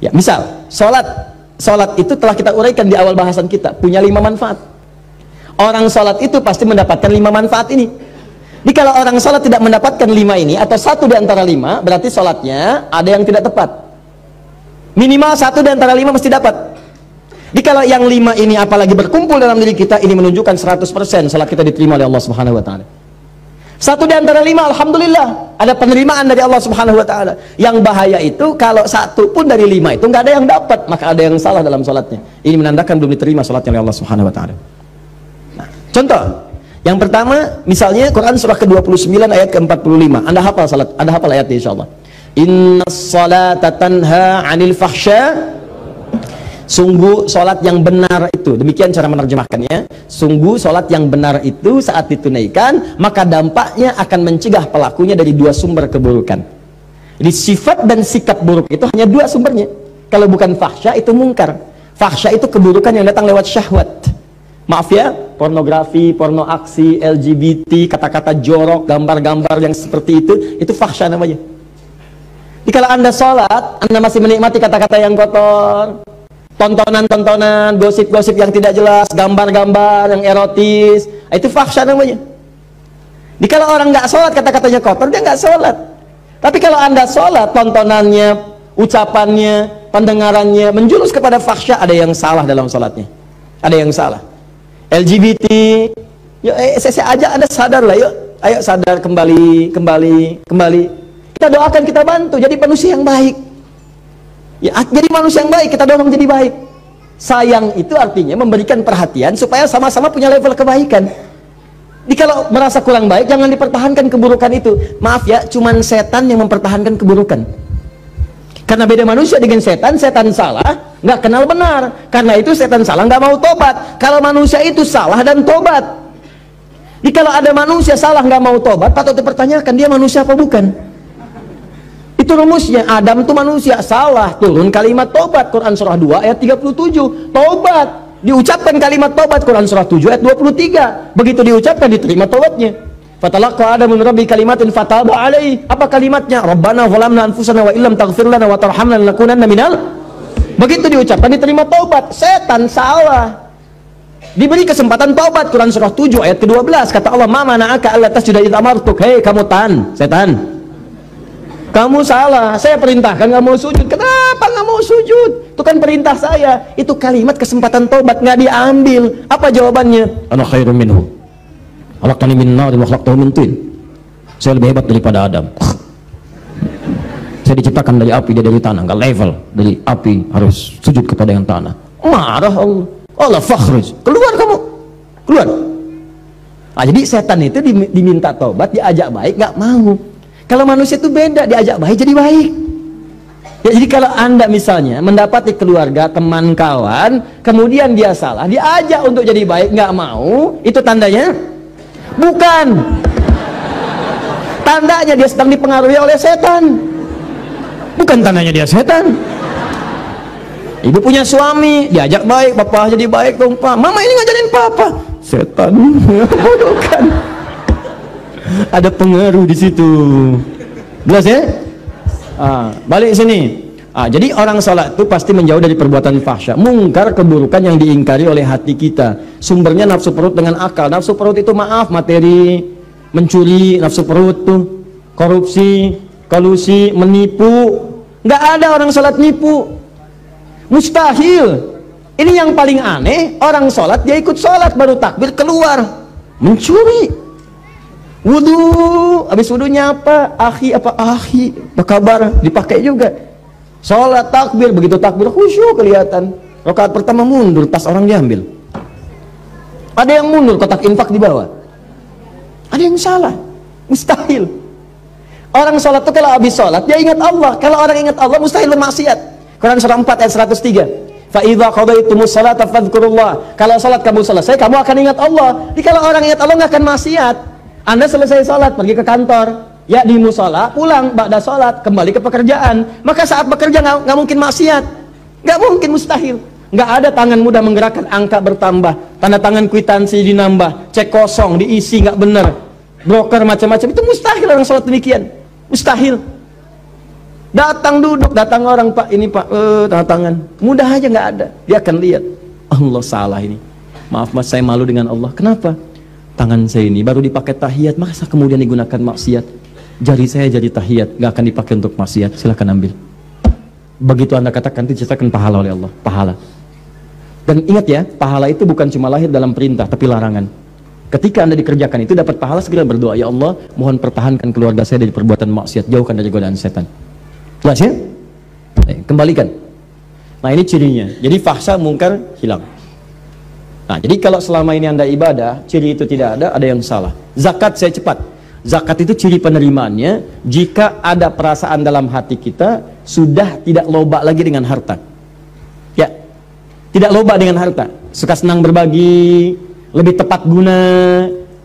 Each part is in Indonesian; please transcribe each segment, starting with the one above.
Ya, misal, sholat itu telah kita uraikan di awal bahasan kita, punya 5 manfaat. Orang sholat itu pasti mendapatkan 5 manfaat ini. Jadi kalau orang sholat tidak mendapatkan 5 ini, atau 1 di antara 5, berarti sholatnya ada yang tidak tepat. Minimal 1 di antara 5 mesti dapat. Jadi kalau yang 5 ini apalagi berkumpul dalam diri kita, ini menunjukkan 100% sholat kita diterima oleh Allah Subhanahu wa Ta'ala. 1 di antara 5, alhamdulillah, ada penerimaan dari Allah Subhanahu wa Ta'ala. Yang bahaya itu kalau 1 pun dari 5 itu nggak ada yang dapat, maka ada yang salah dalam sholatnya. Ini menandakan belum diterima sholatnya oleh Allah Subhanahu wa Ta'ala. Nah, contoh yang pertama, misalnya Quran surah ke-29 ayat ke-45. Anda hafal salat, Anda hafal ayatnya insyaallah. Innas salata tanha 'anil fahsya. Sungguh salat yang benar itu, demikian cara menerjemahkannya. Sungguh salat yang benar itu saat ditunaikan, maka dampaknya akan mencegah pelakunya dari 2 sumber keburukan. Jadi sifat dan sikap buruk itu hanya 2 sumbernya. Kalau bukan fahsya itu mungkar. Fahsya itu keburukan yang datang lewat syahwat. Maaf ya, pornografi, porno aksi, LGBT, kata-kata jorok, gambar-gambar yang seperti itu fahsya namanya. Jadi kalau Anda sholat, Anda masih menikmati kata-kata yang kotor, tontonan-tontonan, gosip-gosip yang tidak jelas, gambar-gambar yang erotis, itu fahsya namanya. Jadi kalau orang nggak sholat, kata-katanya kotor, dia nggak sholat. Tapi kalau Anda sholat, tontonannya, ucapannya, pendengarannya menjurus kepada fahsya, ada yang salah dalam sholatnya. Ada yang salah. LGBT, yuk saya ajak Anda sadar lah, yuk, ayo sadar kembali. Kita doakan, kita bantu jadi manusia yang baik. Ya, jadi manusia yang baik, kita dorong jadi baik. Sayang itu artinya memberikan perhatian supaya sama-sama punya level kebaikan. Jadi kalau merasa kurang baik, jangan dipertahankan keburukan itu. Maaf ya, cuman setan yang mempertahankan keburukan. Karena beda manusia dengan setan, setan salah nggak kenal benar, karena itu setan salah nggak mau tobat. Kalau manusia itu salah dan tobat. Jadi kalau ada manusia salah nggak mau tobat, patut dipertanyakan dia manusia apa bukan. Itu rumusnya. Adam itu manusia, salah, turun kalimat tobat, Quran surah 2 ayat 37, tobat, diucapkan kalimat tobat, Quran surah 7 ayat 23. Begitu diucapkan diterima tobatnya. Fatalaqa Adamu min rabbi kalimatin fataba alaihi. Apa kalimatnya? Rabbana zalamna anfusana wa illam taghfir lana wa tarhamna lanakunanna minal. Begitu diucapkan diterima taubat. Setan salah, diberi kesempatan taubat, Quran surah 7 ayat ke-12. Kata Allah, ma mana'aka alla tasjuda idh amartuk. Hei kamu setan, kamu salah, saya perintahkan nggak mau sujud. Kenapa nggak mau sujud? Itu kan perintah saya. Itu kalimat kesempatan taubat nggak diambil. Apa jawabannya? Ana khairum minhu, khalaqtani min nar wa khalaqtahu min tin. Saya lebih hebat daripada Adam. Saya diciptakan dari api, dia dari tanah. Nggak level, dari api harus sujud kepada yang tanah. Marah Allah. Allah fakhruj, keluar kamu, keluar. Nah, jadi setan itu diminta taubat, diajak baik nggak mau. Kalau manusia itu beda, diajak baik jadi baik. Ya, jadi kalau Anda misalnya mendapati keluarga, teman, kawan, kemudian dia salah, diajak untuk jadi baik, nggak mau, itu tandanya bukan. Tandanya dia sedang dipengaruhi oleh setan. Bukan tandanya dia setan. Ibu punya suami, diajak baik, papa jadi baik dong pak. Mama ini ngajarin papa, setan. Bukan. Ada pengaruh di situ. Jelas ya? Balik sini. Jadi orang salat itu pasti menjauh dari perbuatan fahsya, mungkar, keburukan yang diingkari oleh hati kita. Sumbernya nafsu perut dengan akal. Nafsu perut itu maaf, materi, mencuri, nafsu perut tuh, korupsi, kolusi, menipu. Nggak ada orang salat nipu. Mustahil. Ini yang paling aneh, orang sholat dia ikut sholat baru takbir keluar mencuri. Wudhu, habis wudhunya apa? Apa kabar? Dipakai juga. Sholat takbir, begitu takbir khusyuk kelihatan. Rakaat pertama mundur, tas orang diambil. Ada yang mundur, kotak infak di bawah. Ada yang salah. Mustahil. Orang sholat itu kalau habis sholat dia ingat Allah. Kalau orang ingat Allah mustahil bermaksiat. Quran surah 4 ayat 103. Fa idza qadaitumus salata fadhkurullah. Kalau salat kamu selesai, kamu akan ingat Allah. Jadi kalau orang ingat Allah nggak akan maksiat. Anda selesai salat, pergi ke kantor, ya di musola, pulang ba'da salat, kembali ke pekerjaan. Maka saat bekerja nggak mungkin maksiat. Nggak mungkin, mustahil. Nggak ada tangan mudah menggerakkan, angka bertambah, tanda tangan kwitansi dinambah, cek kosong diisi nggak benar, broker macam-macam. Itu mustahil orang salat demikian. Mustahil. Datang duduk, datang orang, Pak, ini Pak, tanda tangan. Mudah aja nggak ada. Dia akan lihat, Allah salah ini. Maaf Mas, saya malu dengan Allah. Kenapa? Tangan saya ini baru dipakai tahiyat, masa kemudian digunakan maksiat? Jari saya jadi tahiyat, nggak akan dipakai untuk maksiat. Silahkan ambil. Begitu Anda katakan, diceritakan pahala oleh Allah. Pahala. Dan ingat ya, pahala itu bukan cuma lahir dalam perintah, tapi larangan. Ketika Anda dikerjakan itu dapat pahala, segera berdoa, ya Allah, mohon pertahankan keluarga saya dari perbuatan maksiat, jauhkan dari godaan setan. Jelas ya? Kembalikan. Nah ini cirinya. Jadi fahsya mungkar hilang. Nah jadi kalau selama ini Anda ibadah, ciri itu tidak ada yang salah. Zakat, saya cepat. Zakat itu ciri penerimaannya jika ada perasaan dalam hati kita sudah tidak loba lagi dengan harta. Ya, tidak loba dengan harta. Suka senang berbagi, lebih tepat guna,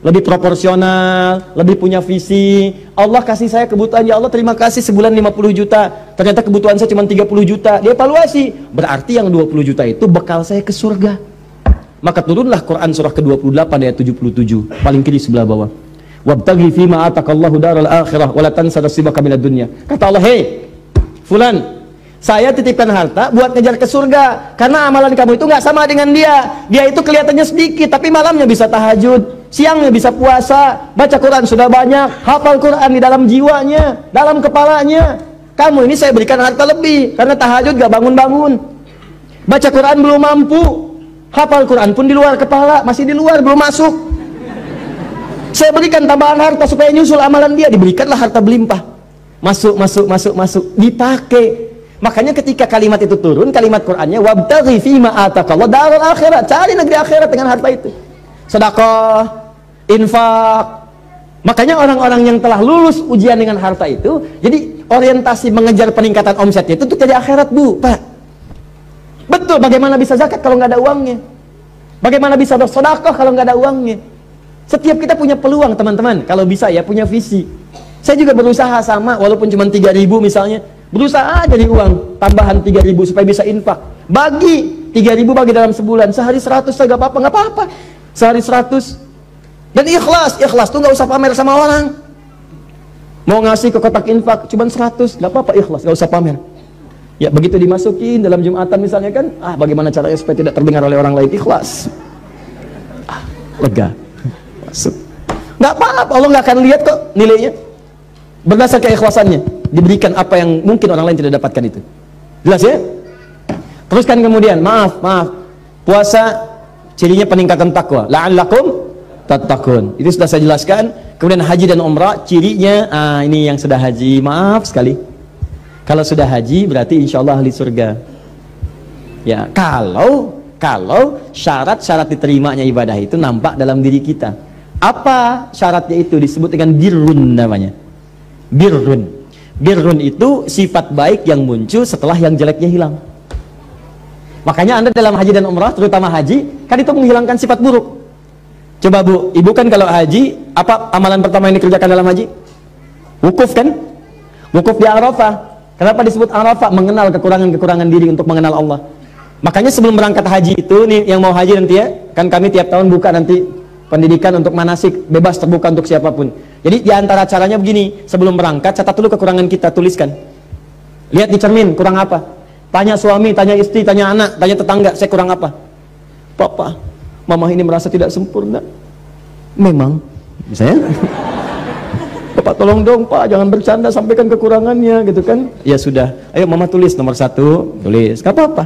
lebih proporsional, lebih punya visi. Allah kasih saya kebutuhan, ya Allah terima kasih, sebulan 50 juta. Ternyata kebutuhan saya cuma 30 juta. Dia evaluasi, berarti yang 20 juta itu bekal saya ke surga. Maka turunlah Quran surah ke-28 ayat 77, paling kiri sebelah bawah. Wabtaghi fima atakallahu daral akhirah wa la tansa nasibaka minad dunya. Kata Allah, "Hei, fulan, saya titipkan harta buat ngejar ke surga, karena amalan kamu itu nggak sama dengan dia. Dia itu kelihatannya sedikit, tapi malamnya bisa tahajud, siangnya bisa puasa, baca Quran sudah banyak, hafal Quran di dalam jiwanya, dalam kepalanya. Kamu ini saya berikan harta lebih, karena tahajud gak bangun-bangun, baca Quran belum mampu, hafal Quran pun di luar kepala, masih di luar, belum masuk. Saya berikan tambahan harta supaya nyusul amalan dia, diberikanlah harta berlimpah. Masuk, dipakai. Makanya ketika kalimat itu turun, kalimat Qur'annya wabtaghi fima atakallahu daral akhirat, cari negeri akhirat dengan harta itu. Sedekah, infak. Makanya orang-orang yang telah lulus ujian dengan harta itu, jadi orientasi mengejar peningkatan omsetnya itu untuk jadi akhirat, Bu, Pak. Betul, bagaimana bisa zakat kalau nggak ada uangnya? Bagaimana bisa bersedekah kalau nggak ada uangnya? Setiap kita punya peluang, teman-teman, kalau bisa ya punya visi. Saya juga berusaha sama, walaupun cuma 3.000 misalnya, berusaha jadi uang tambahan 3.000 supaya bisa infak. Bagi 3.000, bagi dalam sebulan, sehari 100 saya nggak apa-apa, sehari 100. Dan ikhlas tuh nggak usah pamer sama orang. Mau ngasih ke kotak infak cuma 100, nggak apa-apa, ikhlas, nggak usah pamer. Ya begitu dimasukin dalam Jumatan misalnya kan, bagaimana caranya supaya tidak terdengar oleh orang lain, ikhlas. Lega. Nggak apa-apa, Allah nggak akan lihat kok nilainya. Berdasarkan keikhlasannya diberikan apa yang mungkin orang lain tidak dapatkan itu. Jelas ya? Teruskan kemudian, maaf, puasa cirinya peningkatan takwa, la'allakum tattaqun. Itu sudah saya jelaskan. Kemudian haji dan umrah cirinya, ini yang sudah haji, maaf sekali. Kalau sudah haji berarti insya Allah ahli surga. Ya, kalau syarat-syarat diterimanya ibadah itu nampak dalam diri kita. Apa syaratnya itu? Disebut dengan birrun namanya. Birrun itu sifat baik yang muncul setelah yang jeleknya hilang. Makanya Anda dalam haji dan umrah, terutama haji, kan itu menghilangkan sifat buruk. Coba Bu, Ibu kan kalau haji, apa amalan pertama yang dikerjakan dalam haji? Wukuf kan? Wukuf di Arafah. Kenapa disebut Arafah? Mengenal kekurangan-kekurangan diri untuk mengenal Allah. Makanya sebelum berangkat haji itu, nih yang mau haji nanti ya, kan kami tiap tahun buka nanti pendidikan untuk manasik, bebas terbuka untuk siapapun. Jadi diantara caranya begini, sebelum berangkat catat dulu kekurangan kita, tuliskan. Lihat di cermin, kurang apa? Tanya suami, tanya istri, tanya anak, tanya tetangga, saya kurang apa? Papa, mama ini merasa tidak sempurna. Memang, misalnya, Bapak tolong dong Pak, jangan bercanda, sampaikan kekurangannya, gitu kan? Ya sudah, ayo mama tulis nomor 1, tulis, gak apa-apa.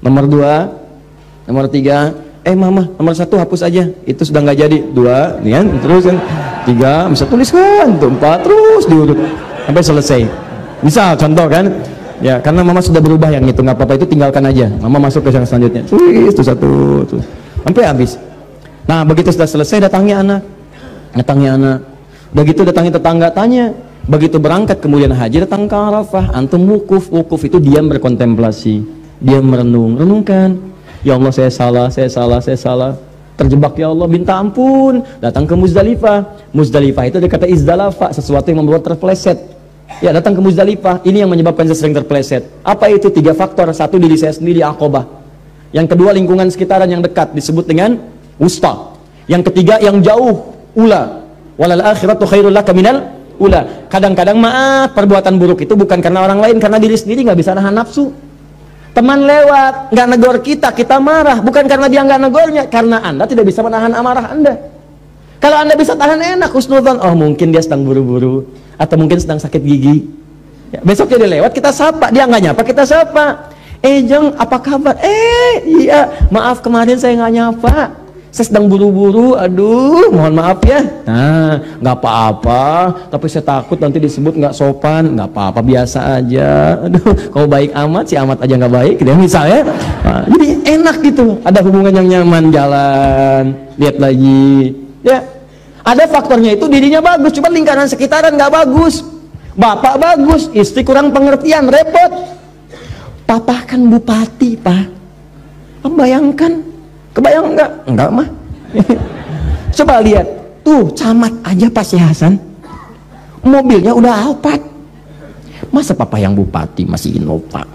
Nomor 2, nomor 3, mama nomor 1 hapus aja, itu sudah nggak jadi. 2, nih kan, terus kan 3, bisa tuliskan tuh, 4, terus diurut sampai selesai. Bisa contoh kan? Ya karena mama sudah berubah yang itu, nggak apa-apa, itu tinggalkan aja. Mama masuk ke yang selanjutnya, tulis tuh 1, tuh sampai habis. Nah begitu sudah selesai, datangi anak. Begitu datangi tetangga, tanya. Begitu berangkat kemudian haji, datang ke Arafah, antum wukuf itu diam berkontemplasi, diam renungkan. Ya Allah saya salah, terjebak ya Allah, minta ampun. Datang ke Muzdalifah itu dia kata izdalafa, sesuatu yang membuat terpeleset. Ya datang ke Muzdalifah, ini yang menyebabkan saya sering terpeleset. Apa itu? 3 faktor. 1, diri saya sendiri, Aqabah. Yang kedua, lingkungan sekitaran yang dekat, disebut dengan wusta. Yang ketiga, yang jauh, ula. Walal akhiratu khairul laka minal Ulah, kadang-kadang maaf, perbuatan buruk itu bukan karena orang lain, karena diri sendiri nggak bisa nahan nafsu. Teman lewat, nggak negor kita, kita marah, bukan karena dia nggak negornya, karena Anda tidak bisa menahan amarah Anda. Kalau Anda bisa tahan, enak, husnudzon, oh mungkin dia sedang buru-buru, atau mungkin sedang sakit gigi. Ya, besok dia lewat, kita sapa, dia nggak nyapa, kita sapa. Jeng, apa kabar? Iya, maaf kemarin saya nggak nyapa. Saya sedang buru-buru, aduh, mohon maaf ya. Nah, nggak apa-apa, tapi saya takut nanti disebut nggak sopan. Nggak apa-apa, biasa aja. Aduh, kalau baik amat, si amat aja nggak baik, gitu misalnya. Nah, jadi enak gitu, ada hubungan yang nyaman, jalan, lihat lagi. Ya, ada faktornya itu dirinya bagus, cuma lingkaran sekitaran nggak bagus. Bapak bagus, istri kurang pengertian, repot. Papa kan bupati, Pak. Bayangkan. Kebayang enggak? Enggak mah. Coba lihat, tuh camat aja Pak Si Hasan, mobilnya udah Alphard. Masa papa yang bupati masih Innova?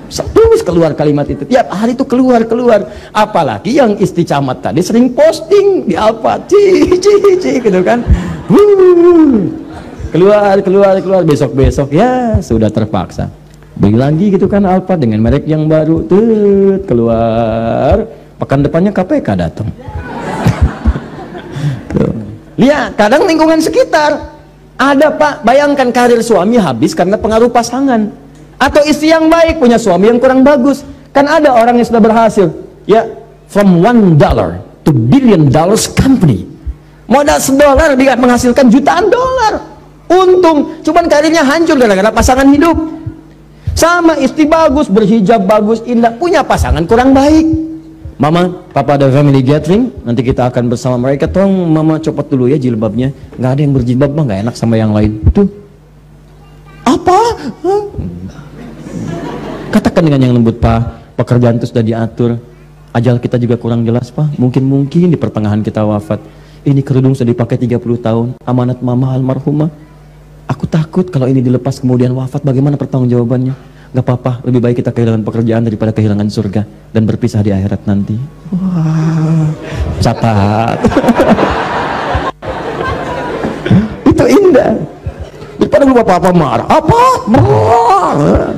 Terus keluar kalimat itu, tiap hari itu keluar. Apalagi yang istri camat tadi sering posting di Alphard, gitu kan. Keluar, besok ya sudah terpaksa beli lagi gitu kan Alphard dengan merek yang baru, keluar, pekan depannya KPK datang. Lihat, kadang lingkungan sekitar ada Pak, bayangkan karir suami habis karena pengaruh pasangan, atau istri yang baik punya suami yang kurang bagus. Kan ada orang yang sudah berhasil, ya, from $1 to $1 billion company, modal $1 dia menghasilkan jutaan dolar untung, cuman karirnya hancur gara-gara pasangan hidup. Sama istri bagus, berhijab bagus, indah, punya pasangan kurang baik. Mama, papa ada family gathering, nanti kita akan bersama mereka. Tolong mama copot dulu ya jilbabnya. Nggak ada yang berjilbab mah, nggak enak sama yang lain. Tuh. Apa? Katakan dengan yang lembut, Pak, pekerjaan itu sudah diatur. Ajal kita juga kurang jelas, Pak. Mungkin di pertengahan kita wafat. Ini kerudung sudah dipakai 30 tahun. Amanat mama almarhumah. Aku takut kalau ini dilepas kemudian wafat, bagaimana pertanggungjawabannya? Gak apa-apa, lebih baik kita kehilangan pekerjaan daripada kehilangan surga dan berpisah di akhirat nanti. Wah, catat. Itu indah. Daripada lu bapak-bapak marah. Apa? Marah.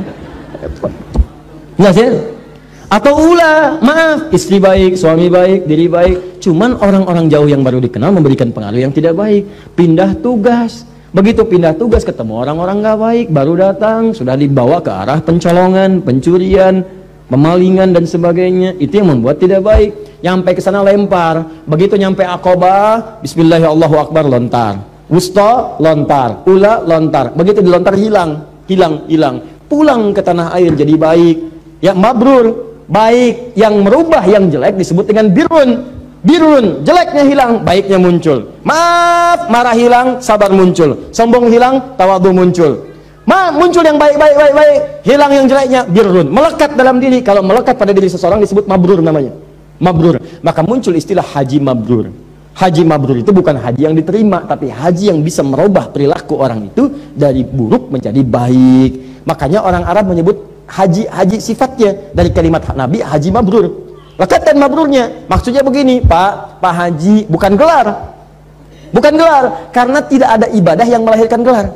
Nggak sih? Atau ulah, maaf, istri baik, suami baik, diri baik. Cuman orang-orang jauh yang baru dikenal memberikan pengaruh yang tidak baik. Pindah tugas. Begitu pindah tugas ketemu orang-orang gak baik, baru datang sudah dibawa ke arah pencolongan, pencurian, pemalingan dan sebagainya. Itu yang membuat tidak baik. Nyampe ke sana lempar, begitu nyampe Aqabah, Bismillahirrahmanirrahim, lontar. Wusta, lontar. Ula, lontar. Begitu dilontar hilang. Pulang ke tanah air jadi baik. Ya, mabrur, baik. Yang merubah yang jelek disebut dengan birun, jeleknya hilang, baiknya muncul. Maaf, marah hilang, sabar muncul. Sombong hilang, tawadhu muncul. Muncul yang baik, hilang yang jeleknya, birun. Melekat dalam diri. Kalau melekat pada diri seseorang disebut mabrur namanya. Mabrur. Maka muncul istilah haji mabrur. Haji mabrur itu bukan haji yang diterima, tapi haji yang bisa merubah perilaku orang itu dari buruk menjadi baik. Makanya orang Arab menyebut haji sifatnya dari kalimat Nabi haji mabrur. Lekatkan mabrurnya, maksudnya begini, Pak Haji, bukan gelar, karena tidak ada ibadah yang melahirkan gelar.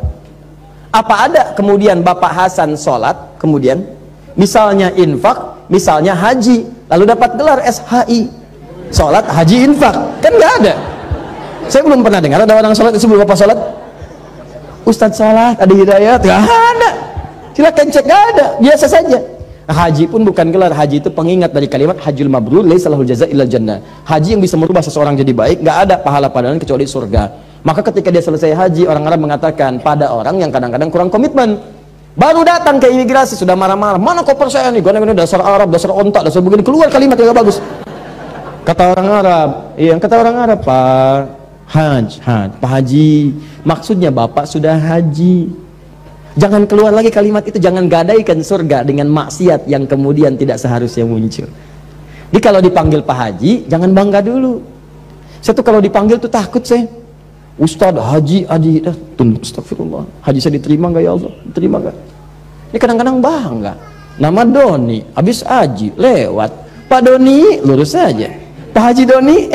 Apa ada kemudian Bapak Hasan sholat, kemudian misalnya infak, misalnya haji, lalu dapat gelar SHI, sholat, haji, infak, kan nggak ada. Saya belum pernah dengar ada orang sholat sebelum Bapak sholat, Ustadz sholat, ada hidayat, nggak ada. Silakan cek, nggak ada, biasa saja. Haji pun bukan gelar, haji itu pengingat dari kalimat hajjul mabrur laisa lahul jazaa illal jannah. Haji yang bisa merubah seseorang jadi baik, nggak ada pahala padanya kecuali surga. Maka ketika dia selesai haji, orang Arab mengatakan pada orang yang kadang-kadang kurang komitmen, baru datang ke imigrasi sudah marah-marah, mana koper saya nih, gue dasar Arab, dasar ontak, dasar begini, keluar kalimat yang gak bagus. Kata orang Arab, Pak Haji, maksudnya Bapak sudah haji. Jangan keluar lagi kalimat itu, jangan gadaikan surga dengan maksiat yang kemudian tidak seharusnya muncul. Jadi kalau dipanggil Pak Haji, jangan bangga dulu. Saya tuh kalau dipanggil tuh takut saya. Ustadz, Haji, Adi, tunggu, astagfirullah. Haji saya diterima nggak ya Allah? Diterima nggak? Ini kadang-kadang bangga. Nama Doni, habis Haji, lewat. Pak Doni, lurus saja. Pak Haji Doni,